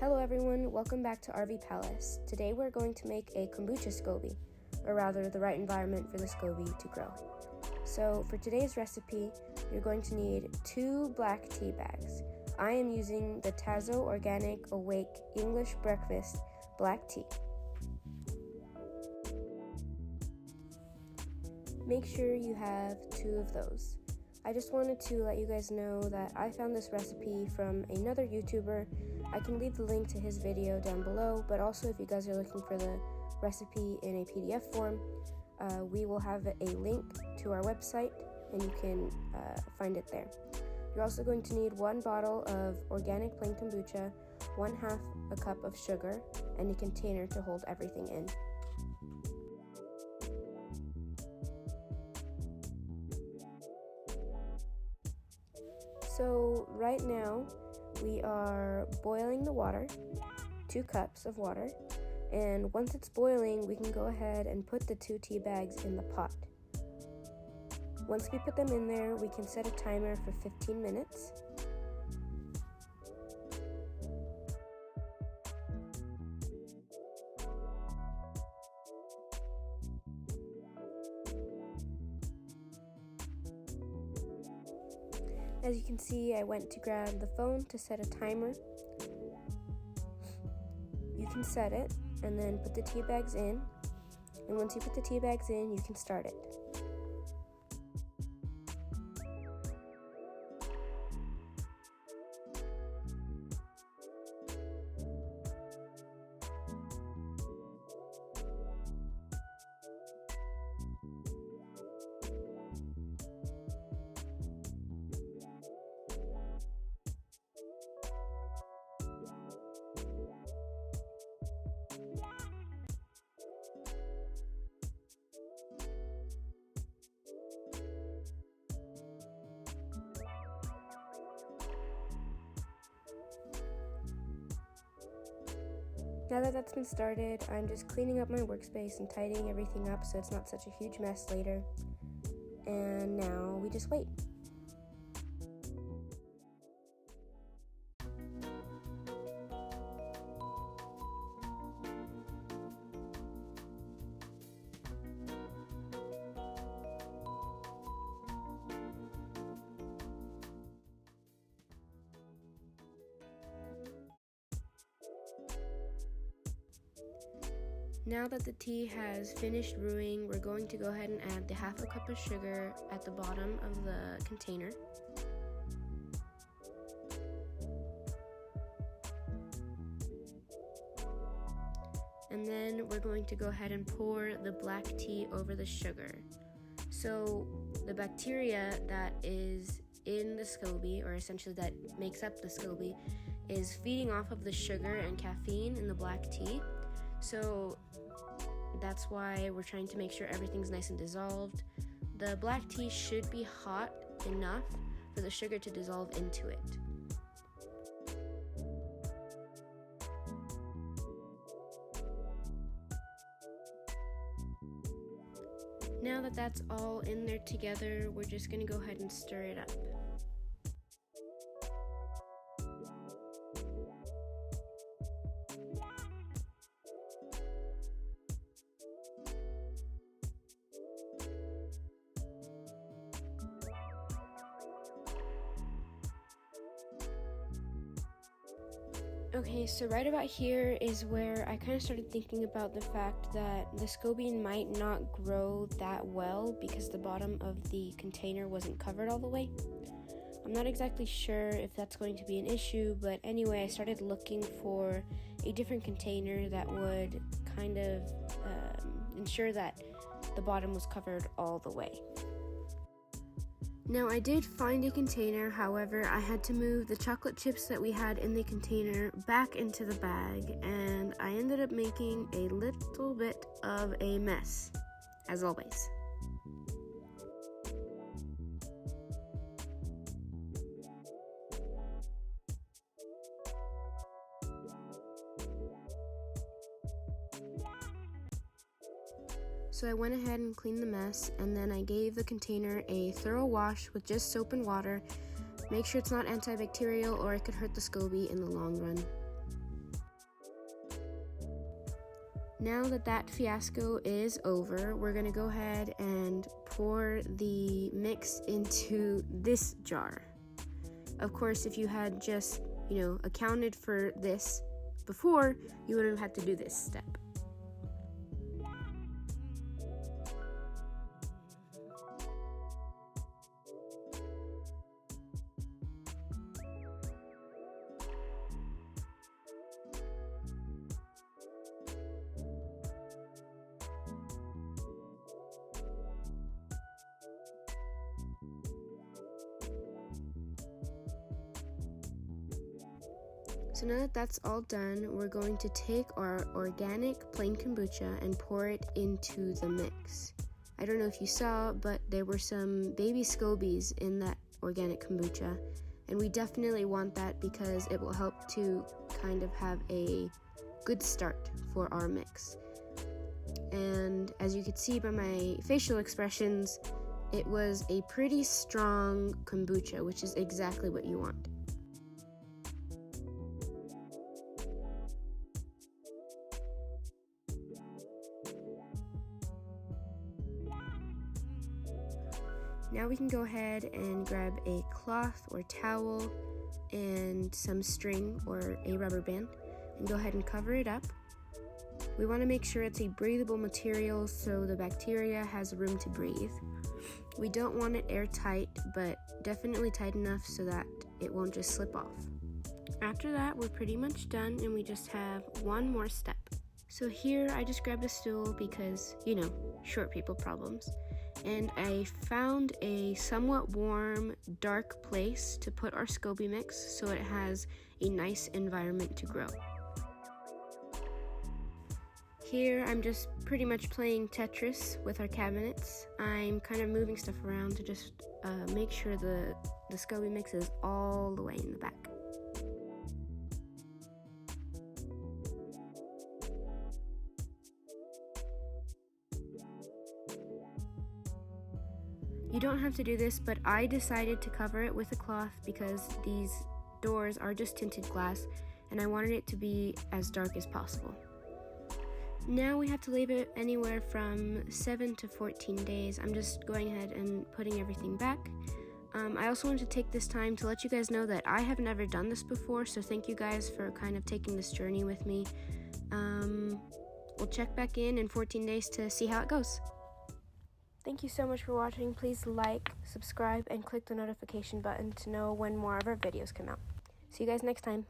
Hello everyone, welcome back to RV Palace. Today we're going to make a kombucha SCOBY, or rather the right environment for the SCOBY to grow. So for today's recipe, you're going to need 2 black tea bags. I am using the Tazo Organic Awake English Breakfast Black Tea. Make sure you have 2 of those. I just wanted to let you guys know that I found this recipe from another YouTuber. I can leave the link to his video down below, but also if you guys are looking for the recipe in a PDF form, we will have a link to our website and you can find it there. You're also going to need 1 bottle of organic plain kombucha, 1/2 a cup of sugar, and a container to hold everything in. So right now we are boiling the water, 2 cups of water, and once it's boiling we can go ahead and put the 2 tea bags in the pot. Once we put them in there, we can set a timer for 15 minutes. As you can see, I went to grab the phone to set a timer. You can set it and then put the tea bags in. And once you put the tea bags in, you can start it. Now that that's been started, I'm just cleaning up my workspace and tidying everything up so it's not such a huge mess later. And now we just wait. Now that the tea has finished brewing, we're going to go ahead and add the 1/2 cup of sugar at the bottom of the container. And then we're going to go ahead and pour the black tea over the sugar. So the bacteria that is in the SCOBY, or essentially that makes up the SCOBY, is feeding off of the sugar and caffeine in the black tea. So that's why we're trying to make sure everything's nice and dissolved. The black tea should be hot enough for the sugar to dissolve into it. Now that that's all in there together, we're just going to go ahead and stir it up. Okay, so right about here is where I kind of started thinking about the fact that the SCOBY might not grow that well because the bottom of the container wasn't covered all the way. I'm not exactly sure if that's going to be an issue, but anyway, I started looking for a different container that would kind of ensure that the bottom was covered all the way. Now I did find a container, however I had to move the chocolate chips that we had in the container back into the bag, and I ended up making a little bit of a mess, as always. So I went ahead and cleaned the mess, and then I gave the container a thorough wash with just soap and water. Make sure it's not antibacterial or it could hurt the SCOBY in the long run. Now that that fiasco is over, we're gonna go ahead and pour the mix into this jar. Of course, if you had just, accounted for this before, you wouldn't have had to do this step. So now that that's all done, we're going to take our organic plain kombucha and pour it into the mix. I don't know if you saw, but there were some baby SCOBYs in that organic kombucha, and we definitely want that because it will help to kind of have a good start for our mix. And as you could see by my facial expressions, it was a pretty strong kombucha, which is exactly what you want. Now we can go ahead and grab a cloth or towel and some string or a rubber band and go ahead and cover it up. We want to make sure it's a breathable material so the bacteria has room to breathe. We don't want it airtight, but definitely tight enough so that it won't just slip off. After that, we're pretty much done and we just have one more step. So here I just grabbed a stool because, short people problems. And I found a somewhat warm, dark place to put our SCOBY mix so it has a nice environment to grow. Here I'm just pretty much playing Tetris with our cabinets. I'm kind of moving stuff around to just make sure the SCOBY mix is all the way in the back. You don't have to do this, but I decided to cover it with a cloth because these doors are just tinted glass and I wanted it to be as dark as possible. Now we have to leave it anywhere from 7 to 14 days. I'm just going ahead and putting everything back. I also wanted to take this time to let you guys know that I have never done this before, so thank you guys for kind of taking this journey with me. We'll check back in 14 days to see how it goes. Thank you so much for watching. Please like, subscribe, and click the notification button to know when more of our videos come out. See you guys next time.